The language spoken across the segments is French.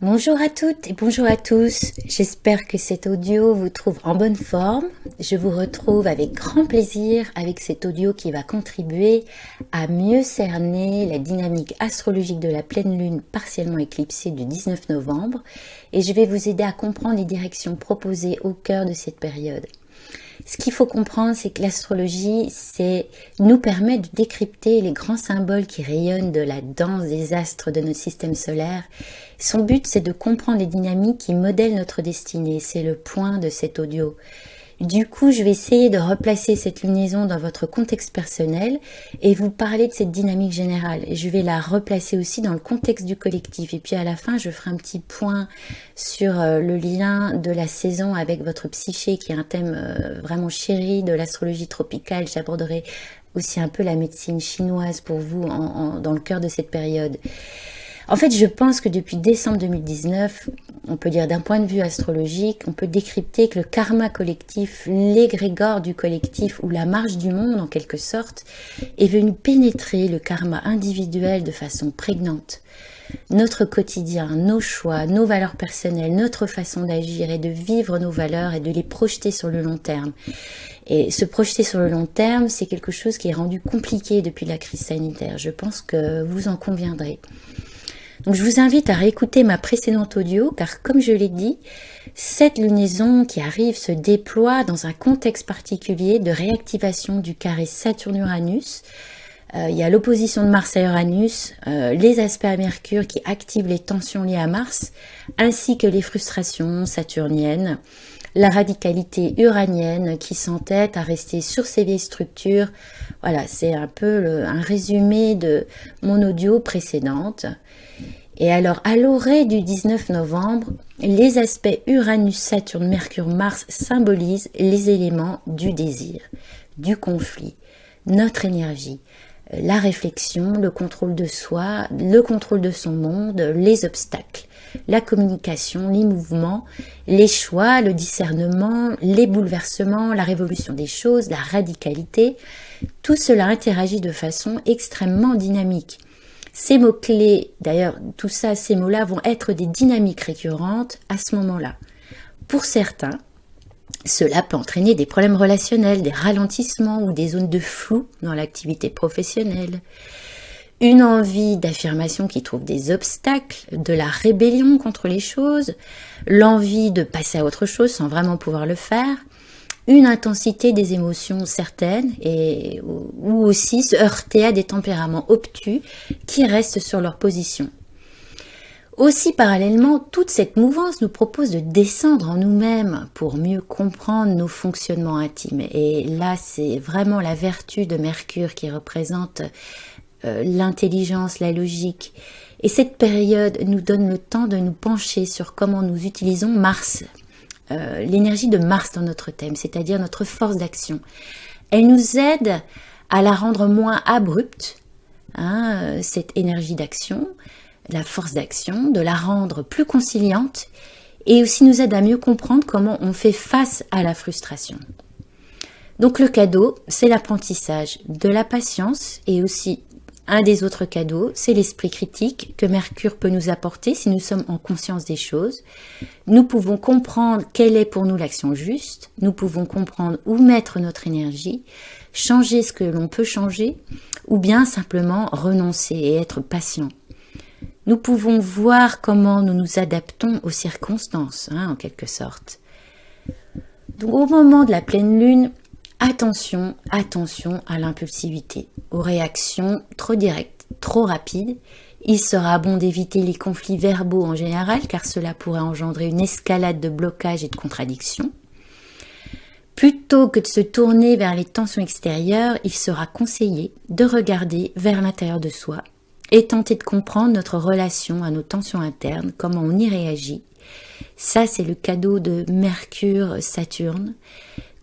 Bonjour à toutes et bonjour à tous. J'espère que cet audio vous trouve en bonne forme. Je vous retrouve avec grand plaisir avec cet audio qui va contribuer à mieux cerner la dynamique astrologique de la pleine lune partiellement éclipsée du 19 novembre et je vais vous aider à comprendre les directions proposées au cœur de cette période. Ce qu'il faut comprendre, c'est que l'astrologie, nous permet de décrypter les grands symboles qui rayonnent de la danse des astres de notre système solaire. Son but, c'est de comprendre les dynamiques qui modèlent notre destinée. C'est le point de cet audio. Du coup, je vais essayer de replacer cette lunaison dans votre contexte personnel et vous parler de cette dynamique générale. Et je vais la replacer aussi dans le contexte du collectif. Et puis à la fin, je ferai un petit point sur le lien de la saison avec votre psyché, qui est un thème vraiment chéri de l'astrologie tropicale. J'aborderai aussi un peu la médecine chinoise pour vous dans le cœur de cette période. En fait, je pense que depuis décembre 2019, on peut dire d'un point de vue astrologique, on peut décrypter que le karma collectif, l'égrégore du collectif ou la marche du monde en quelque sorte, est venu pénétrer le karma individuel de façon prégnante. Notre quotidien, nos choix, nos valeurs personnelles, notre façon d'agir et de vivre nos valeurs et de les projeter sur le long terme. Et se projeter sur le long terme, c'est quelque chose qui est rendu compliqué depuis la crise sanitaire. Je pense que vous en conviendrez. Donc je vous invite à réécouter ma précédente audio car comme je l'ai dit, cette lunaison qui arrive se déploie dans un contexte particulier de réactivation du carré Saturne-Uranus. Il y a l'opposition de Mars à Uranus, les aspects à Mercure qui activent les tensions liées à Mars, ainsi que les frustrations saturniennes, la radicalité uranienne qui s'entête à rester sur ses vieilles structures. Voilà, c'est un peu un résumé de mon audio précédente. Et alors, à l'orée du 19 novembre, les aspects Uranus, Saturne, Mercure, Mars symbolisent les éléments du désir, du conflit, notre énergie, la réflexion, le contrôle de soi, le contrôle de son monde, les obstacles, la communication, les mouvements, les choix, le discernement, les bouleversements, la révolution des choses, la radicalité. Tout cela interagit de façon extrêmement dynamique. Ces mots-clés, d'ailleurs, tout ça, ces mots-là vont être des dynamiques récurrentes à ce moment-là. Pour certains, cela peut entraîner des problèmes relationnels, des ralentissements ou des zones de flou dans l'activité professionnelle. Une envie d'affirmation qui trouve des obstacles, de la rébellion contre les choses, l'envie de passer à autre chose sans vraiment pouvoir le faire, une intensité des émotions certaines ou aussi se heurter à des tempéraments obtus qui restent sur leur position. Aussi parallèlement, toute cette mouvance nous propose de descendre en nous-mêmes pour mieux comprendre nos fonctionnements intimes. Et là, c'est vraiment la vertu de Mercure qui représente l'intelligence, la logique. Et cette période nous donne le temps de nous pencher sur comment nous utilisons Mars, l'énergie de Mars dans notre thème, c'est-à-dire notre force d'action. Elle nous aide à la rendre moins abrupte, cette énergie d'action, la force d'action, de la rendre plus conciliante et aussi nous aide à mieux comprendre comment on fait face à la frustration. Donc le cadeau, c'est l'apprentissage de la patience et aussi un des autres cadeaux, c'est l'esprit critique que Mercure peut nous apporter si nous sommes en conscience des choses. Nous pouvons comprendre quelle est pour nous l'action juste, nous pouvons comprendre où mettre notre énergie, changer ce que l'on peut changer, ou bien simplement renoncer et être patient. Nous pouvons voir comment nous nous adaptons aux circonstances, en quelque sorte. Donc au moment de la pleine lune, attention à l'impulsivité, aux réactions trop directes, trop rapides. Il sera bon d'éviter les conflits verbaux en général, car cela pourrait engendrer une escalade de blocage et de contradictions. Plutôt que de se tourner vers les tensions extérieures, il sera conseillé de regarder vers l'intérieur de soi et tenter de comprendre notre relation à nos tensions internes, comment on y réagit. Ça, c'est le cadeau de Mercure-Saturne.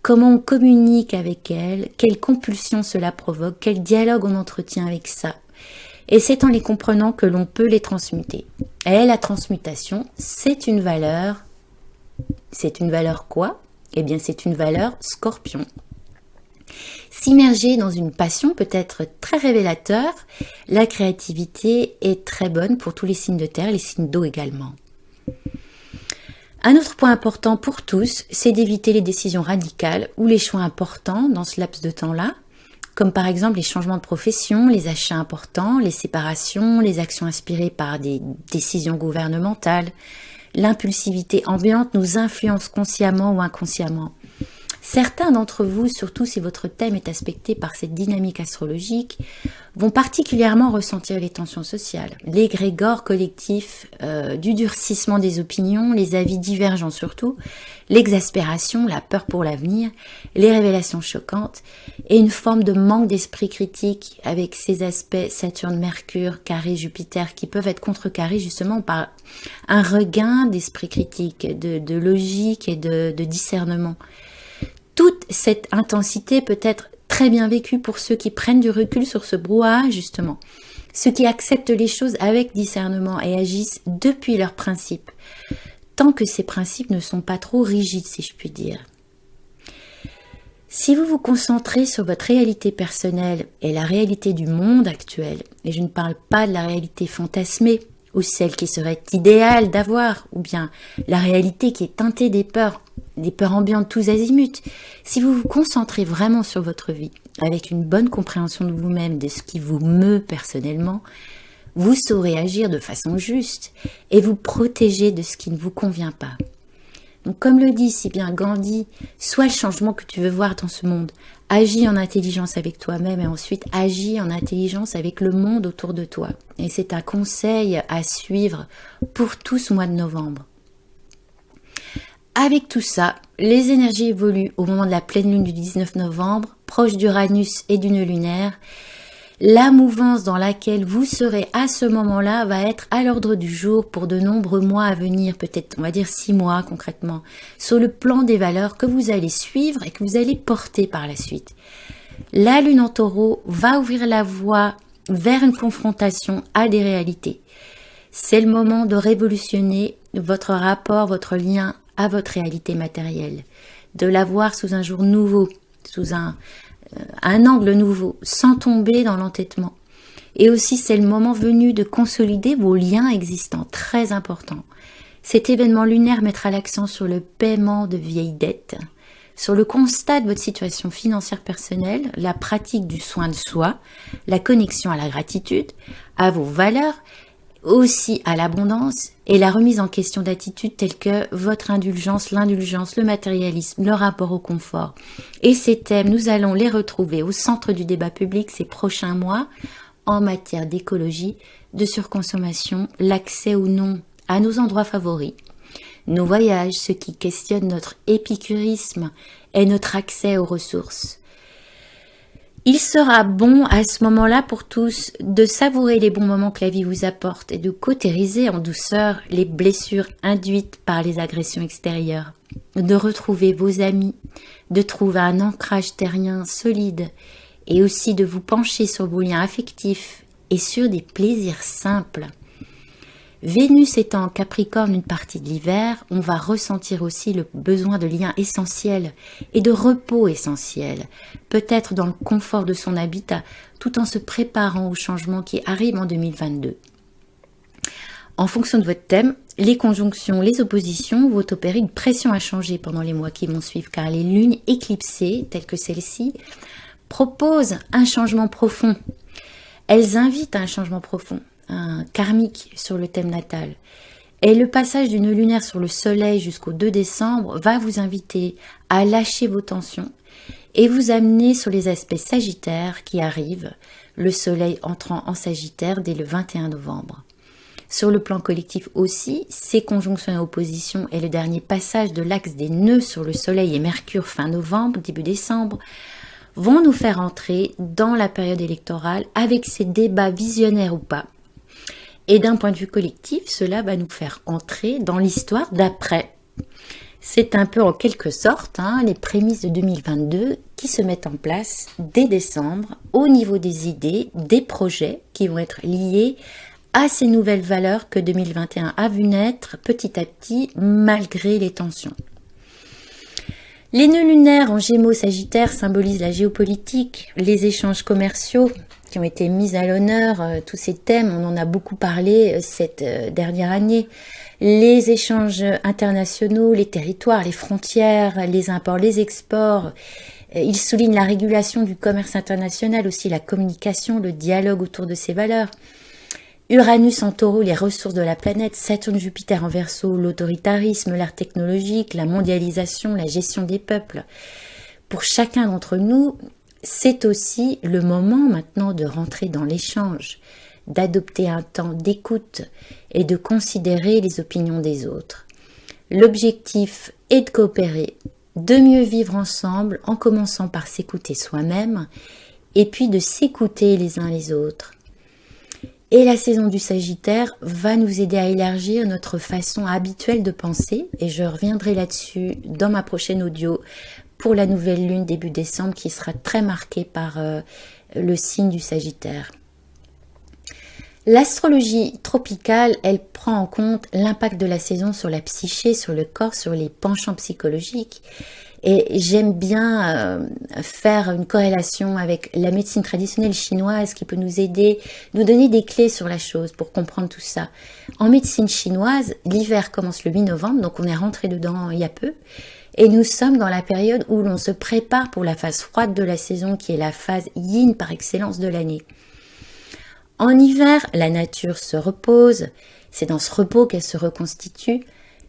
Comment on communique avec elle, quelle compulsion cela provoque, quel dialogue on entretient avec ça. Et c'est en les comprenant que l'on peut les transmuter. Et la transmutation, c'est une valeur. C'est une valeur quoi ? Eh bien, c'est une valeur Scorpion. S'immerger dans une passion peut être très révélateur. La créativité est très bonne pour tous les signes de terre, les signes d'eau également. Un autre point important pour tous, c'est d'éviter les décisions radicales ou les choix importants dans ce laps de temps-là, comme par exemple les changements de profession, les achats importants, les séparations, les actions inspirées par des décisions gouvernementales. L'impulsivité ambiante nous influence consciemment ou inconsciemment. Certains d'entre vous, surtout si votre thème est aspecté par cette dynamique astrologique, vont particulièrement ressentir les tensions sociales, l'égrégore collectif du durcissement des opinions, les avis divergents surtout, l'exaspération, la peur pour l'avenir, les révélations choquantes et une forme de manque d'esprit critique avec ces aspects Saturne-Mercure, carré Jupiter qui peuvent être contrecarrés justement par un regain d'esprit critique, de logique et de discernement. Toute cette intensité peut être très bien vécue pour ceux qui prennent du recul sur ce brouhaha, justement. Ceux qui acceptent les choses avec discernement et agissent depuis leurs principes, tant que ces principes ne sont pas trop rigides, si je puis dire. Si vous vous concentrez sur votre réalité personnelle et la réalité du monde actuel, et je ne parle pas de la réalité fantasmée, ou celle qui serait idéale d'avoir, ou bien la réalité qui est teintée des peurs ambiantes tous azimuts. Si vous vous concentrez vraiment sur votre vie, avec une bonne compréhension de vous-même, de ce qui vous meut personnellement, vous saurez agir de façon juste et vous protéger de ce qui ne vous convient pas. Donc, comme le dit si bien Gandhi, sois le changement que tu veux voir dans ce monde. Agis en intelligence avec toi-même et ensuite agis en intelligence avec le monde autour de toi. Et c'est un conseil à suivre pour tout ce mois de novembre. Avec tout ça, les énergies évoluent au moment de la pleine lune du 19 novembre, proche d'Uranus et du nœud lunaire. La mouvance dans laquelle vous serez à ce moment-là va être à l'ordre du jour pour de nombreux mois à venir, peut-être on va dire 6 mois concrètement, sur le plan des valeurs que vous allez suivre et que vous allez porter par la suite. La lune en taureau va ouvrir la voie vers une confrontation à des réalités. C'est le moment de révolutionner votre rapport, votre lien à votre réalité matérielle, de la voir sous un jour nouveau, sous un angle nouveau, sans tomber dans l'entêtement. Et aussi, c'est le moment venu de consolider vos liens existants, très important. Cet événement lunaire mettra l'accent sur le paiement de vieilles dettes, sur le constat de votre situation financière personnelle, la pratique du soin de soi, la connexion à la gratitude, à vos valeurs, aussi à l'abondance et la remise en question d'attitudes telles que votre indulgence, l'indulgence, le matérialisme, le rapport au confort. Et ces thèmes, nous allons les retrouver au centre du débat public ces prochains mois en matière d'écologie, de surconsommation, l'accès ou non à nos endroits favoris, nos voyages, ce qui questionne notre épicurisme et notre accès aux ressources. Il sera bon à ce moment-là pour tous de savourer les bons moments que la vie vous apporte et de cautériser en douceur les blessures induites par les agressions extérieures, de retrouver vos amis, de trouver un ancrage terrien solide et aussi de vous pencher sur vos liens affectifs et sur des plaisirs simples. Vénus étant en Capricorne une partie de l'hiver, on va ressentir aussi le besoin de liens essentiels et de repos essentiel, peut-être dans le confort de son habitat, tout en se préparant aux changements qui arrivent en 2022. En fonction de votre thème, les conjonctions, les oppositions vont opérer une pression à changer pendant les mois qui vont suivre, car les lunes éclipsées, telles que celle-ci, proposent un changement profond. Elles invitent à un changement profond, un karmique sur le thème natal. Et le passage du nœud lunaire sur le soleil jusqu'au 2 décembre va vous inviter à lâcher vos tensions et vous amener sur les aspects sagittaires qui arrivent, le soleil entrant en sagittaire dès le 21 novembre. Sur le plan collectif aussi, ces conjonctions et oppositions et le dernier passage de l'axe des nœuds sur le soleil et Mercure fin novembre, début décembre, vont nous faire entrer dans la période électorale avec ces débats visionnaires ou pas. Et d'un point de vue collectif, cela va nous faire entrer dans l'histoire d'après. C'est un peu en quelque sorte les prémices de 2022 qui se mettent en place dès décembre au niveau des idées, des projets qui vont être liés à ces nouvelles valeurs que 2021 a vu naître petit à petit malgré les tensions. Les nœuds lunaires en Gémeaux Sagittaire symbolisent la géopolitique, les échanges commerciaux qui ont été mises à l'honneur, tous ces thèmes, on en a beaucoup parlé cette dernière année. Les échanges internationaux, les territoires, les frontières, les imports, les exports. Il souligne la régulation du commerce international, aussi la communication, le dialogue autour de ces valeurs. Uranus en taureau, les ressources de la planète. Saturne, Jupiter en verseau, l'autoritarisme, l'art technologique, la mondialisation, la gestion des peuples. Pour chacun d'entre nous, c'est aussi le moment maintenant de rentrer dans l'échange, d'adopter un temps d'écoute et de considérer les opinions des autres. L'objectif est de coopérer, de mieux vivre ensemble en commençant par s'écouter soi-même et puis de s'écouter les uns les autres. Et la saison du Sagittaire va nous aider à élargir notre façon habituelle de penser et je reviendrai là-dessus dans ma prochaine audio pour la nouvelle lune début décembre qui sera très marquée par le signe du Sagittaire. L'astrologie tropicale, elle prend en compte l'impact de la saison sur la psyché, sur le corps, sur les penchants psychologiques. Et j'aime bien faire une corrélation avec la médecine traditionnelle chinoise qui peut nous aider, nous donner des clés sur la chose pour comprendre tout ça. En médecine chinoise, l'hiver commence le 8 novembre, donc on est rentré dedans il y a peu. Et nous sommes dans la période où l'on se prépare pour la phase froide de la saison qui est la phase yin par excellence de l'année. En hiver, la nature se repose, c'est dans ce repos qu'elle se reconstitue.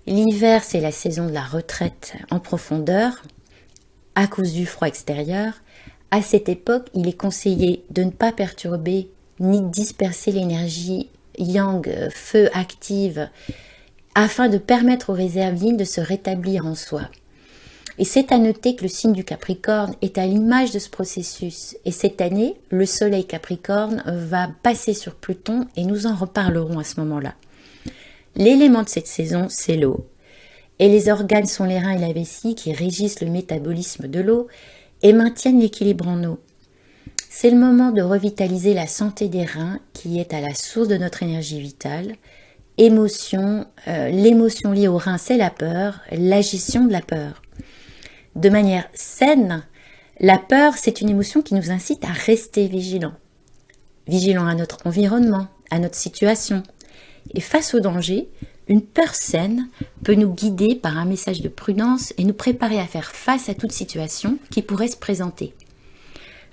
L'hiver, c'est la saison de la retraite en profondeur, à cause du froid extérieur. À cette époque, il est conseillé de ne pas perturber ni disperser l'énergie yang, feu active, afin de permettre aux réserves yin de se rétablir en soi. Et c'est à noter que le signe du Capricorne est à l'image de ce processus. Et cette année, le soleil Capricorne va passer sur Pluton et nous en reparlerons à ce moment-là. L'élément de cette saison, c'est l'eau. Et les organes sont les reins et la vessie qui régissent le métabolisme de l'eau et maintiennent l'équilibre en eau. C'est le moment de revitaliser la santé des reins qui est à la source de notre énergie vitale. L'émotion liée aux reins, c'est la peur, la gestion de la peur. De manière saine, la peur, c'est une émotion qui nous incite à rester vigilants. Vigilants à notre environnement, à notre situation. Et face au danger, une peur saine peut nous guider par un message de prudence et nous préparer à faire face à toute situation qui pourrait se présenter.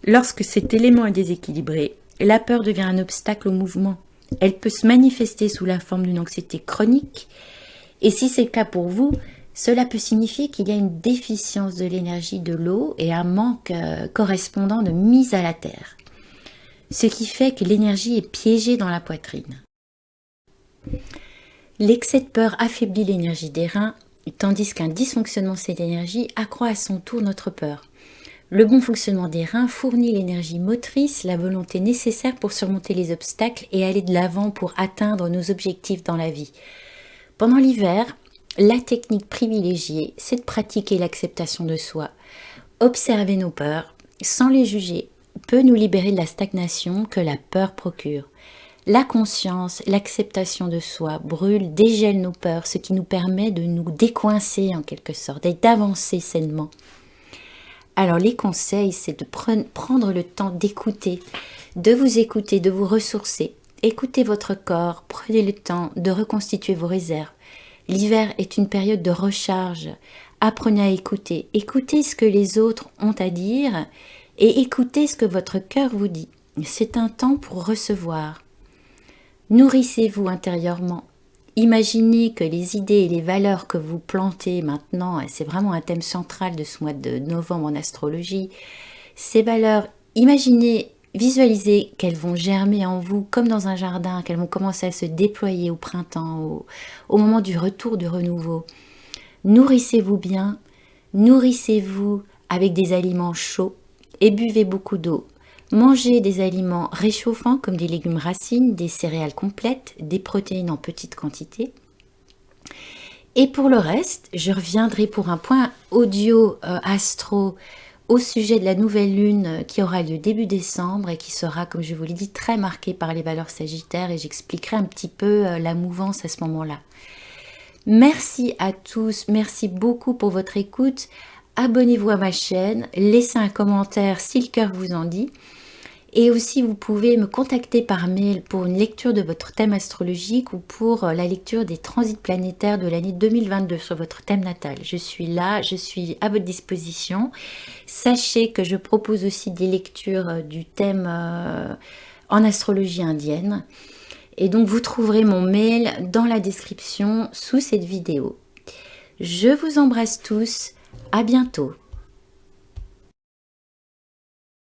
Lorsque cet élément est déséquilibré, la peur devient un obstacle au mouvement. Elle peut se manifester sous la forme d'une anxiété chronique. Et si c'est le cas pour vous, cela peut signifier qu'il y a une déficience de l'énergie de l'eau et un manque correspondant de mise à la terre. Ce qui fait que l'énergie est piégée dans la poitrine. L'excès de peur affaiblit l'énergie des reins, tandis qu'un dysfonctionnement de cette énergie accroît à son tour notre peur. Le bon fonctionnement des reins fournit l'énergie motrice, la volonté nécessaire pour surmonter les obstacles et aller de l'avant pour atteindre nos objectifs dans la vie. Pendant l'hiver, la technique privilégiée, c'est de pratiquer l'acceptation de soi. Observer nos peurs, sans les juger, peut nous libérer de la stagnation que la peur procure. La conscience, l'acceptation de soi brûle, dégèle nos peurs, ce qui nous permet de nous décoincer en quelque sorte et d'avancer sainement. Alors les conseils, c'est de prendre le temps d'écouter, de vous écouter, de vous ressourcer. Écoutez votre corps, prenez le temps de reconstituer vos réserves. L'hiver est une période de recharge. Apprenez à écouter. Écoutez ce que les autres ont à dire et écoutez ce que votre cœur vous dit. C'est un temps pour recevoir. Nourrissez-vous intérieurement. Imaginez que les idées et les valeurs que vous plantez maintenant, c'est vraiment un thème central de ce mois de novembre en astrologie, ces valeurs, imaginez, visualisez qu'elles vont germer en vous comme dans un jardin, qu'elles vont commencer à se déployer au printemps, au moment du retour du renouveau. Nourrissez-vous bien, nourrissez-vous avec des aliments chauds et buvez beaucoup d'eau. Mangez des aliments réchauffants comme des légumes racines, des céréales complètes, des protéines en petite quantité. Et pour le reste, je reviendrai pour un point audio astro au sujet de la nouvelle lune qui aura lieu début décembre et qui sera, comme je vous l'ai dit, très marquée par les valeurs sagittaires et j'expliquerai un petit peu la mouvance à ce moment-là. Merci à tous, merci beaucoup pour votre écoute. Abonnez-vous à ma chaîne, laissez un commentaire si le cœur vous en dit. Et aussi, vous pouvez me contacter par mail pour une lecture de votre thème astrologique ou pour la lecture des transits planétaires de l'année 2022 sur votre thème natal. Je suis là, je suis à votre disposition. Sachez que je propose aussi des lectures du thème en astrologie indienne. Et donc, vous trouverez mon mail dans la description sous cette vidéo. Je vous embrasse tous. À bientôt.